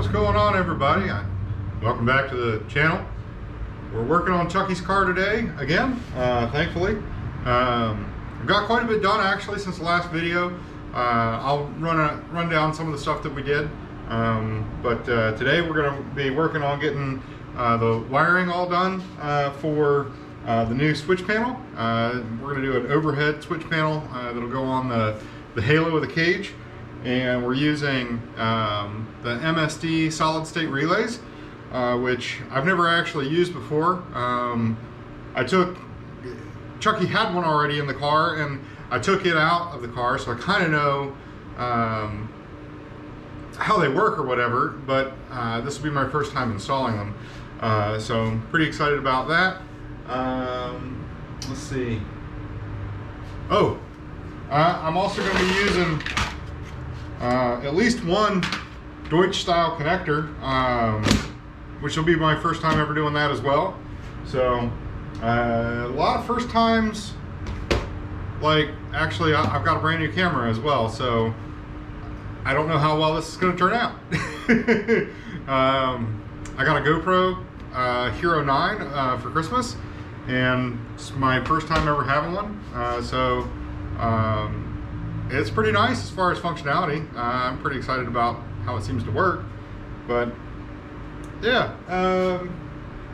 What's going on, everybody? Welcome back to the channel. We're working on Chucky's car today again, thankfully. We've got quite a bit done actually since the last video. I'll run down some of the stuff that we did, but today we're going to be working on getting the wiring all done for the new switch panel. We're going to do an overhead switch panel that'll go on the halo of the cage, and we're using the MSD solid state relays, which I've never actually used before. Chucky had one already in the car, and I took it out of the car, so I kind of know how they work or whatever, but this will be my first time installing them. So I'm pretty excited about that. Let's see. Oh, I'm also going to be using at least one Deutsch style connector, which will be my first time ever doing that as well. So a lot of first times. Like, actually, I've got a brand new camera as well, so I don't know how well this is going to turn out. I got a GoPro Hero 9 for Christmas, and it's my first time ever having one. So it's pretty nice as far as functionality. I'm pretty excited about how it seems to work. But yeah,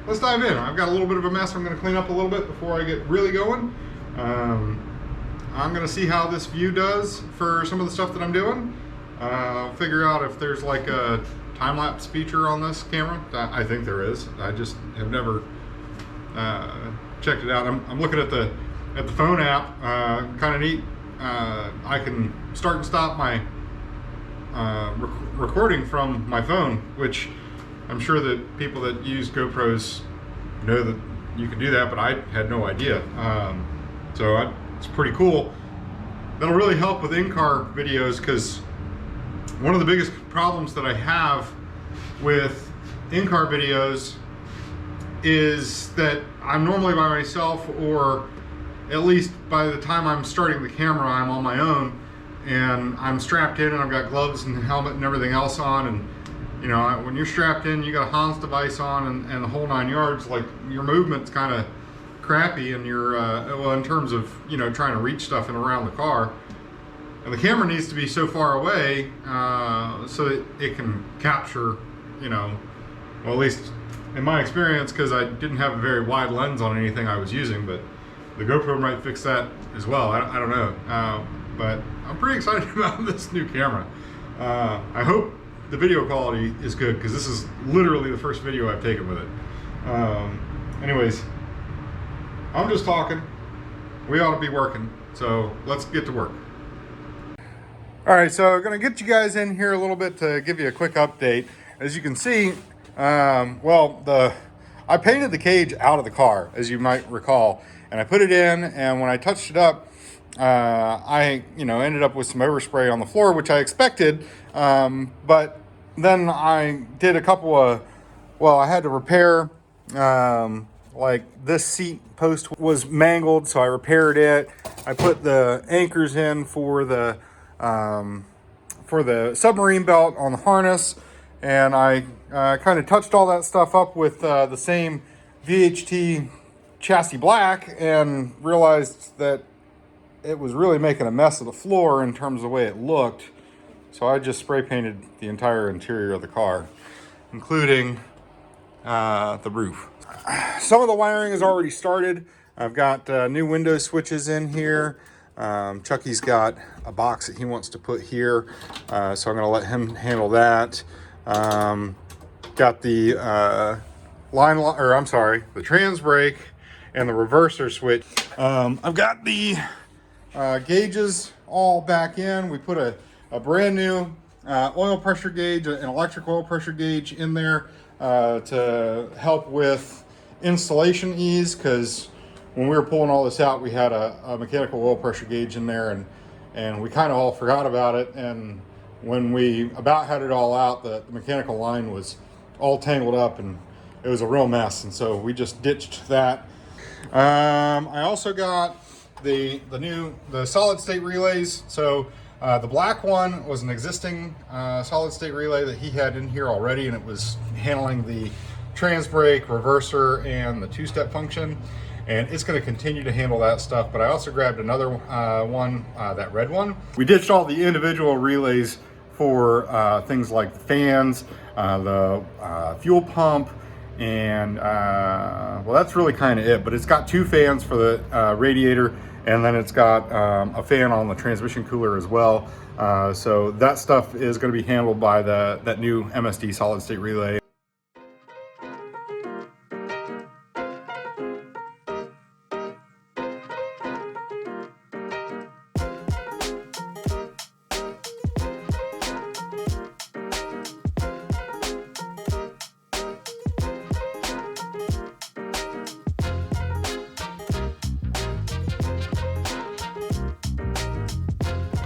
let's dive in. I've got a little bit of a mess I'm going to clean up a little bit before I get really going. I'm going to see how this view does for some of the stuff that I'm doing. I'll figure out if there's like a time-lapse feature on this camera. I think there is. I just have never checked it out. I'm looking at the phone app. Kind of neat. I can start and stop my recording from my phone, which I'm sure that people that use GoPros know that you can do that, but I had no idea. It's pretty cool. That'll really help with in-car videos, because one of the biggest problems that I have with in-car videos is that I'm normally by myself, or at least by the time I'm starting the camera, I'm on my own, and I'm strapped in, and I've got gloves and helmet and everything else on. And you know, when you're strapped in, you got a Hans device on, and the whole 9 yards. Like, your movement's kind of crappy, and you're well, in terms of, you know, trying to reach stuff and around the car, and the camera needs to be so far away so that it can capture, you know, well, at least in my experience, because I didn't have a very wide lens on anything I was using, but the GoPro might fix that as well. I don't know, but I'm pretty excited about this new camera. I hope the video quality is good, because this is literally the first video I've taken with it. Anyways, I'm just talking. We ought to be working, so let's get to work. All right, so I'm gonna get you guys in here a little bit to give you a quick update. As you can see, I painted the cage out of the car, as you might recall, and I put it in, and when I touched it up, I ended up with some overspray on the floor, which I expected, but then I did a couple of, I had to repair, like this seat post was mangled, so I repaired it. I put the anchors in for the submarine belt on the harness, and I kind of touched all that stuff up with the same VHT chassis black, and realized that it was really making a mess of the floor in terms of the way it looked. So I just spray painted the entire interior of the car, including the roof. Some of the wiring is already started. I've got new window switches in here. Chucky's got a box that he wants to put here, so I'm going to let him handle that. Got the the trans brake and the reverser switch. I've got the gauges all back in. We put a brand new oil pressure gauge, an electric oil pressure gauge in there to help with installation ease, because when we were pulling all this out, we had a mechanical oil pressure gauge in there, and we kind of all forgot about it. And when we about had it all out, the mechanical line was all tangled up, and it was a real mess, and so we just ditched that. I also got the solid state relays. So The black one was an existing solid state relay that he had in here already, and it was handling the trans brake, reverser, and the two-step function. And it's going to continue to handle that stuff. But I also grabbed another one, that red one. We ditched all the individual relays for things like the fans, the fuel pump, and well, that's really kind of it. But it's got 2 fans for the radiator, and then it's got a fan on the transmission cooler as well. So that stuff is going to be handled by that new MSD solid state relay.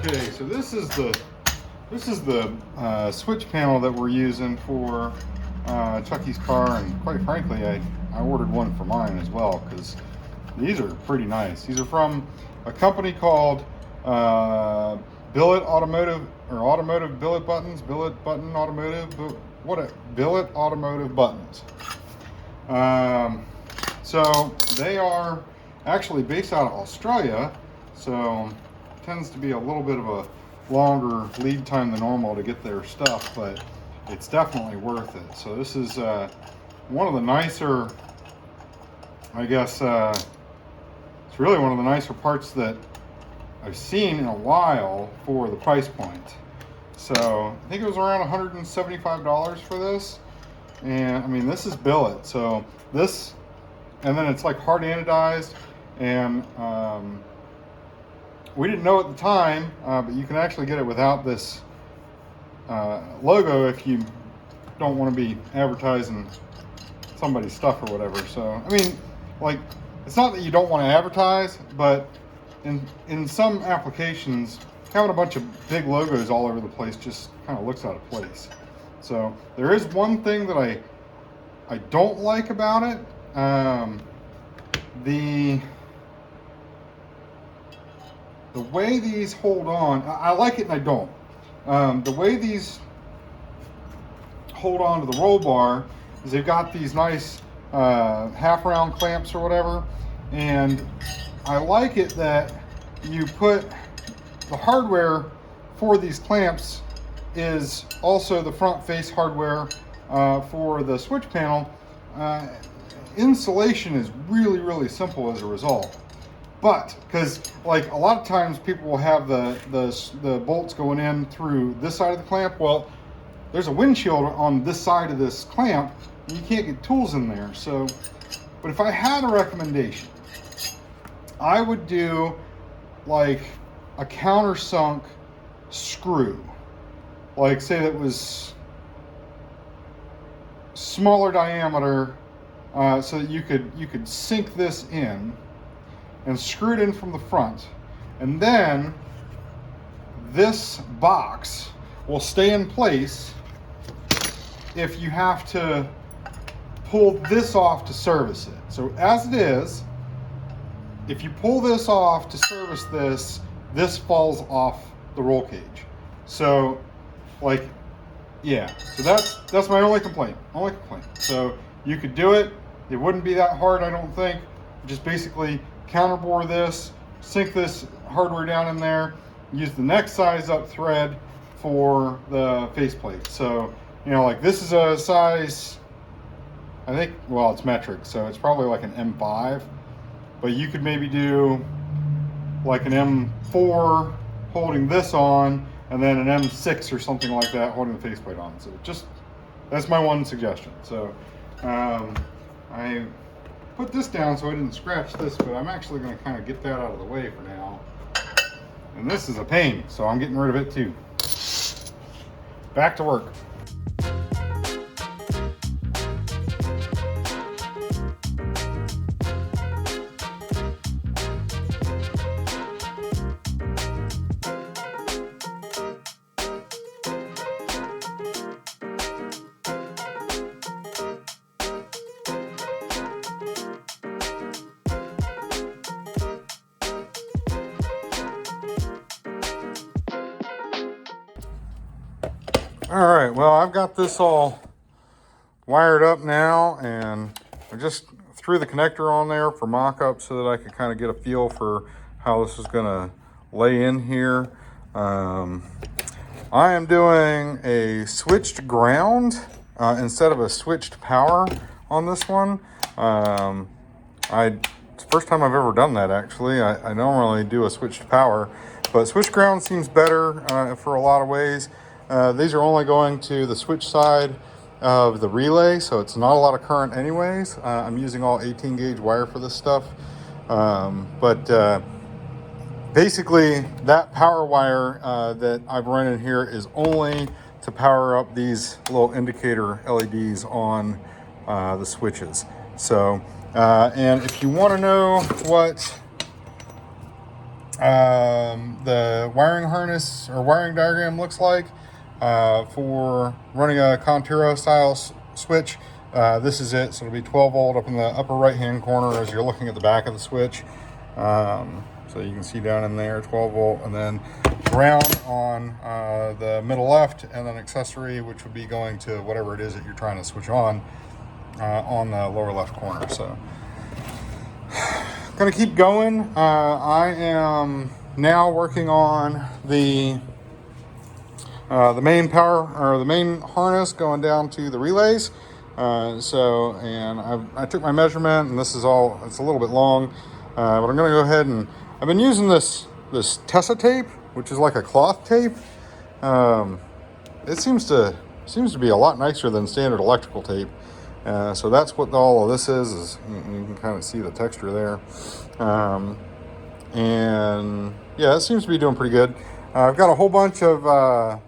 Okay, so this is the switch panel that we're using for Chucky's car, and quite frankly, I ordered one for mine as well, because these are pretty nice. These are from a company called Billet Automotive, or Automotive Billet Buttons, Billet Button Automotive, Billet Automotive Buttons. So they are actually based out of Australia, so tends to be a little bit of a longer lead time than normal to get their stuff, but it's definitely worth it. So this is one of the nicer, I guess, it's really one of the nicer parts that I've seen in a while for the price point. So I think it was around $175 for this, and I mean, this is billet, so this, and then it's like hard anodized, and we didn't know at the time, but you can actually get it without this logo if you don't want to be advertising somebody's stuff or whatever. So, I mean, like, it's not that you don't want to advertise, but in some applications, having a bunch of big logos all over the place just kind of looks out of place. So, there is one thing that I don't like about it. The way these hold on, I like it and I don't. The way these hold on to the roll bar is they've got these nice half round clamps or whatever, and I like it that you put the hardware for these clamps is also the front face hardware for the switch panel. Installation is really simple as a result. But, because like a lot of times people will have the bolts going in through this side of the clamp. Well, there's a windshield on this side of this clamp, and you can't get tools in there. So, but if I had a recommendation, I would do like a countersunk screw. Like, say that was smaller diameter, so that you could sink this in and screw it in from the front, and then this box will stay in place if you have to pull this off to service it. So as it is, if you pull this off to service this, this falls off the roll cage. So, like, yeah, so that's my only complaint. So you could do it. It wouldn't be that hard, I don't think. Just basically counterbore this, sink this hardware down in there, use the next size up thread for the faceplate. So, you know, like this is a size, I think, well, it's metric, so it's probably like an M5, but you could maybe do like an M4 holding this on, and then an M6 or something like that holding the faceplate on. So just, that's my one suggestion. So I put this down so I didn't scratch this, but I'm actually going to kind of get that out of the way for now. And this is a pain, so I'm getting rid of it too. Back to work. All right, well, I've got this all wired up now, and I just threw the connector on there for mock-up so that I could kind of get a feel for how this is gonna lay in here. I am doing a switched ground instead of a switched power on this one. It's the first time I've ever done that, actually. I normally do a switched power, but switched ground seems better for a lot of ways. These are only going to the switch side of the relay, so it's not a lot of current anyways. I'm using all 18 gauge wire for this stuff. Basically, that power wire that I've run in here is only to power up these little indicator LEDs on the switches. So, and if you want to know what the wiring harness or wiring diagram looks like for running a Conturo style switch, this is it. So it'll be 12 volt up in the upper right hand corner as you're looking at the back of the switch. So you can see down in there 12 volt, and then ground on the middle left, and then accessory, which would be going to whatever it is that you're trying to switch on the lower left corner. So gonna keep going. I am now working on the main power, or the main harness going down to the relays. And I took my measurement, and this is all, it's a little bit long, but I'm gonna go ahead and I've been using this Tessa tape, which is like a cloth tape. It seems to be a lot nicer than standard electrical tape. So that's what all of this is you can kind of see the texture there. And yeah, it seems to be doing pretty good. I've got a whole bunch of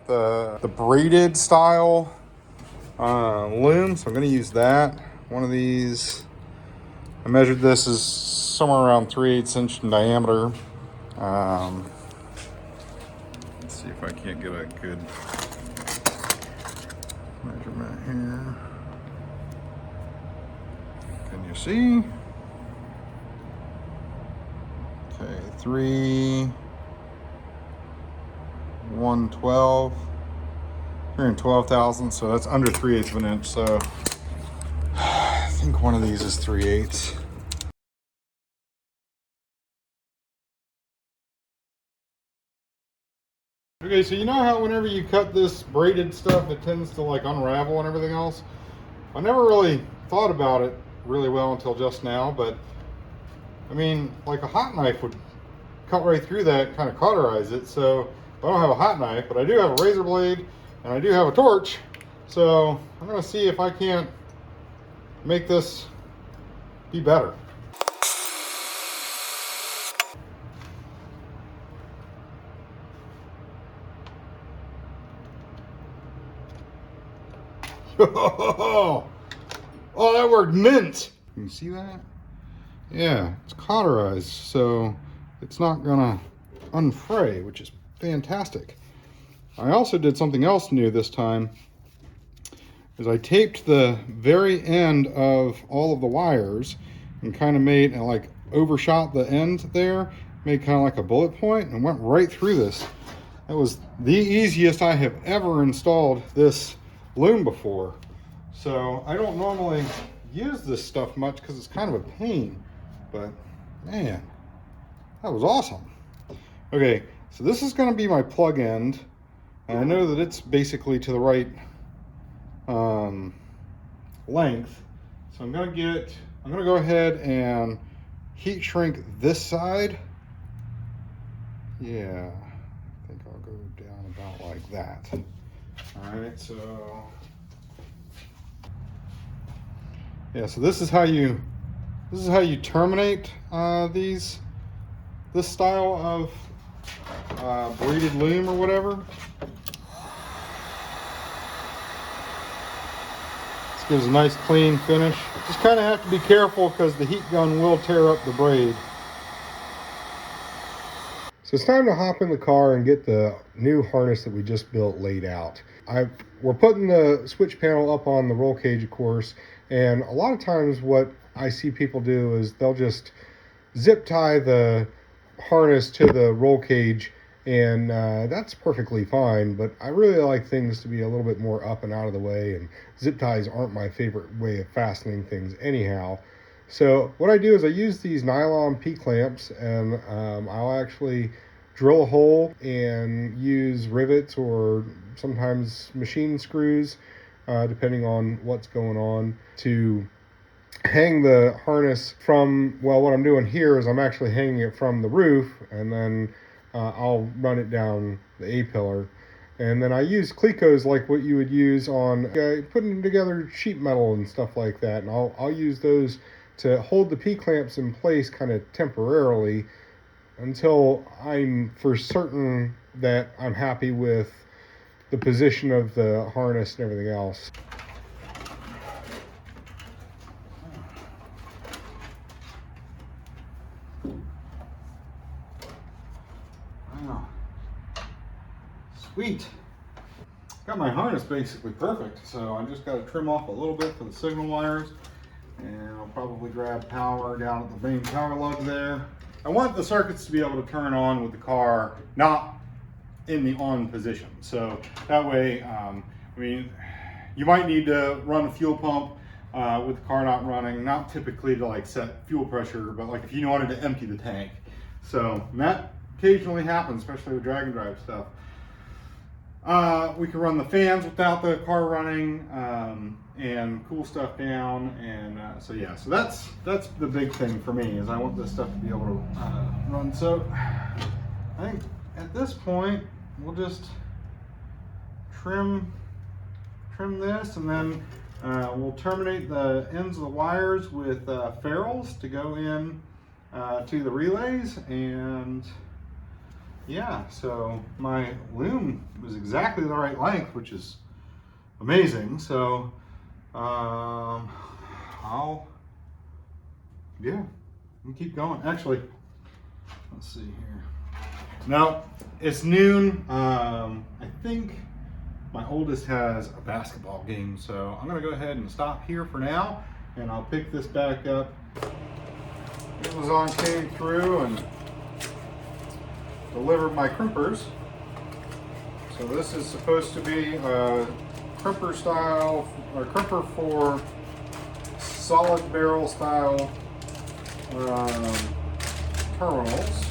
the braided style loom, so I'm going to use that. One of these, I measured this is somewhere around 3/8 inch in diameter. Let's see if I can't get a good measurement here. Can you see? Okay, 312 thousandths, so that's under 3/8 of an inch. So I think one of these is 3/8. Okay, so you know how whenever you cut this braided stuff, it tends to like unravel and everything else? I never really thought about it really well until just now, but I mean, like a hot knife would cut right through that and kind of cauterize it. So I don't have a hot knife, but I do have a razor blade and I do have a torch. So I'm gonna see if I can't make this be better. Oh, that worked mint. Can you see that? Yeah, it's cauterized, so it's not gonna unfray, which is fantastic. I also did something else new this time, is I taped the very end of all of the wires and kind of made, and like overshot the end there, made kind of like a bullet point and went right through this. That was the easiest I have ever installed this loom before. So I don't normally use this stuff much because it's kind of a pain, but man, that was awesome. Okay, so this is going to be my plug end, and I know that it's basically to the right length. So I'm going to go ahead and heat shrink this side. Yeah, I think I'll go down about like that. All right, so yeah, so this is how you terminate this style of braided loom or whatever. This gives a nice clean finish. Just kind of have to be careful because the heat gun will tear up the braid. So it's time to hop in the car and get the new harness that we just built laid out. We're putting the switch panel up on the roll cage, of course, and a lot of times what I see people do is they'll just zip tie the harness to the roll cage And that's perfectly fine, but I really like things to be a little bit more up and out of the way, and zip ties aren't my favorite way of fastening things anyhow. So what I do is I use these nylon P-clamps, and I'll actually drill a hole and use rivets or sometimes machine screws, depending on what's going on, to hang the harness from, well, what I'm doing here is I'm actually hanging it from the roof, and then I'll run it down the A-pillar. And then I use clecos like what you would use on putting together sheet metal and stuff like that. And I'll use those to hold the P-clamps in place kind of temporarily until I'm for certain that I'm happy with the position of the harness and everything else. Wow. Sweet. Got my harness basically perfect, so I just got to trim off a little bit for the signal wires, and I'll probably grab power down at the main power lug there. I want the circuits to be able to turn on with the car not in the on position, so that way, I mean, you might need to run a fuel pump with the car not running, not typically to like set fuel pressure, but like if you wanted to empty the tank. So that occasionally happens, especially with drag and drive stuff. We can run the fans without the car running, and cool stuff down, and so yeah, so that's the big thing for me, is I want this stuff to be able to run. So I think at this point we'll just trim this, and then we'll terminate the ends of the wires with ferrules to go in to the relays. And yeah, so my loom was exactly the right length, which is amazing. So I'll keep going. Actually, let's see here. Now it's noon. I think my oldest has a basketball game, so I'm gonna go ahead and stop here for now, and I'll pick this back up. Amazon came through and delivered my crimpers. So this is supposed to be a crimper style, or crimper for solid barrel style terminals.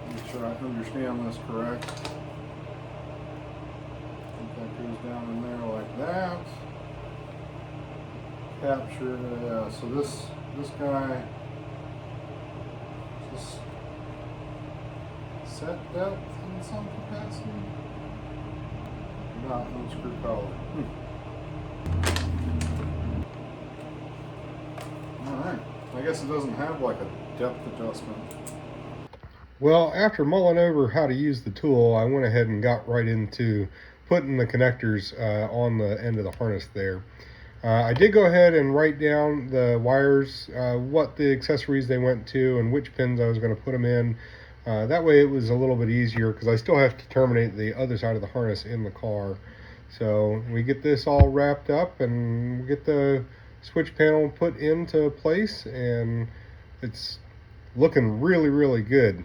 Make sure I understand this correct. That goes down in there like that. Capture, yeah, so this guy, just set depth in some capacity. Not no screw color. Alright, I guess it doesn't have like a depth adjustment. Well, after mulling over how to use the tool, I went ahead and got right into putting the connectors on the end of the harness there. I did go ahead and write down the wires, what the accessories they went to, and which pins I was going to put them in. That way it was a little bit easier, because I still have to terminate the other side of the harness in the car. So we get this all wrapped up, and we get the switch panel put into place, and it's looking really, really good.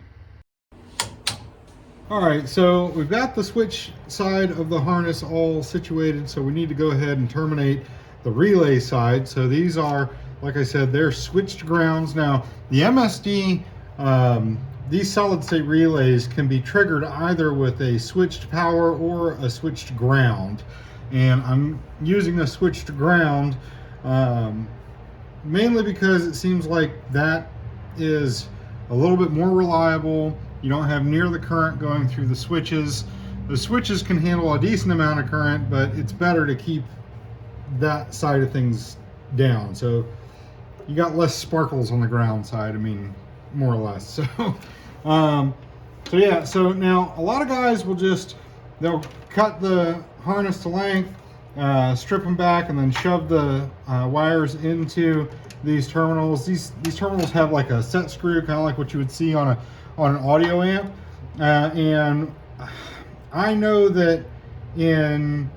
All right, so we've got the switch side of the harness all situated, so we need to go ahead and terminate the relay side. So these are, like I said, they're switched grounds. Now, the MSD, these solid state relays can be triggered either with a switched power or a switched ground. And I'm using a switched ground mainly because it seems like that is a little bit more reliable. You don't have near the current going through the switches. The switches can handle a decent amount of current, but it's better to keep that side of things down. So you got less sparkles on the ground side, I mean, more or less. So, so yeah, so now a lot of guys will they'll cut the harness to length, strip them back, and then shove the wires into these terminals. These terminals have like a set screw, kind of like what you would see on an audio amp, and I know that in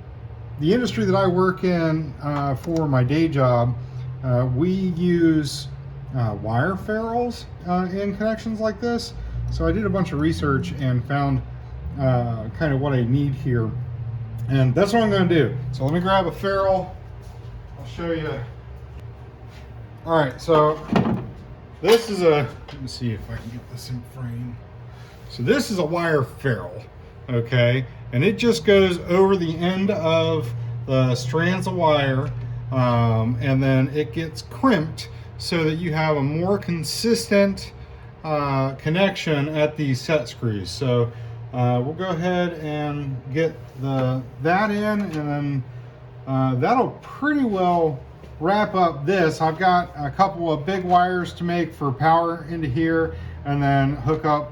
the industry that I work in for my day job, we use wire ferrules in connections like this. So I did a bunch of research and found kind of what I need here. And that's what I'm going to do. So let me grab a ferrule. I'll show you. All right, so this is let me see if I can get this in frame. So this is a wire ferrule, okay? And it just goes over the end of the strands of wire, and then it gets crimped so that you have a more consistent connection at these set screws. So we'll go ahead and get that in, and then that'll pretty well wrap up this. I've got a couple of big wires to make for power into here, and then hook up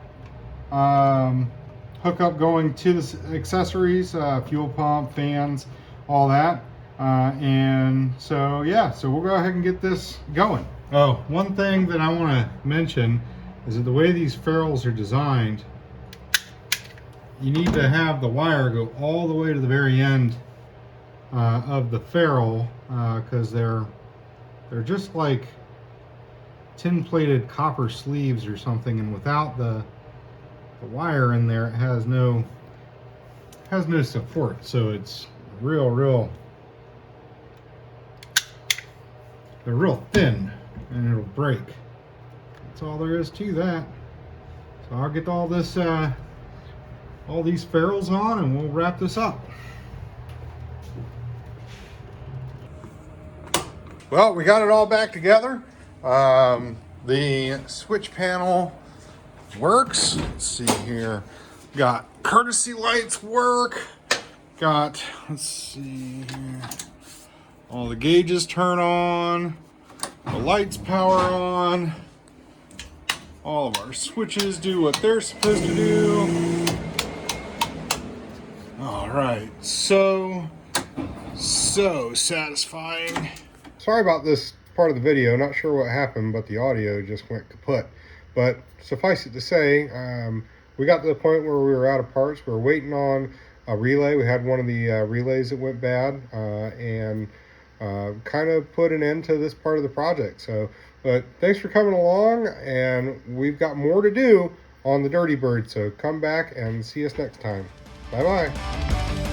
going to the accessories, fuel pump, fans, all that. And so yeah, so we'll go ahead and get this going. Oh, one thing that I want to mention is that the way these ferrules are designed, you need to have the wire go all the way to the very end of the ferrule, because they're just like tin-plated copper sleeves or something, and without the wire in there, it has no support. So it's they're real thin, and it'll break. That's all there is to that. So I'll get all this all these ferrules on, and we'll wrap this up. Well, we got it all back together. The switch panel works. Let's see here. Got courtesy lights work. Got, let's see here. All the gauges turn on. The lights power on. All of our switches do what they're supposed to do. All right, so satisfying. Sorry about this part of the video. Not sure what happened, but the audio just went kaput. But suffice it to say, we got to the point where we were out of parts. We were waiting on a relay. We had one of the relays that went bad, and kind of put an end to this part of the project. So, but thanks for coming along, and we've got more to do on the Dirtybird. So come back and see us next time. Bye-bye.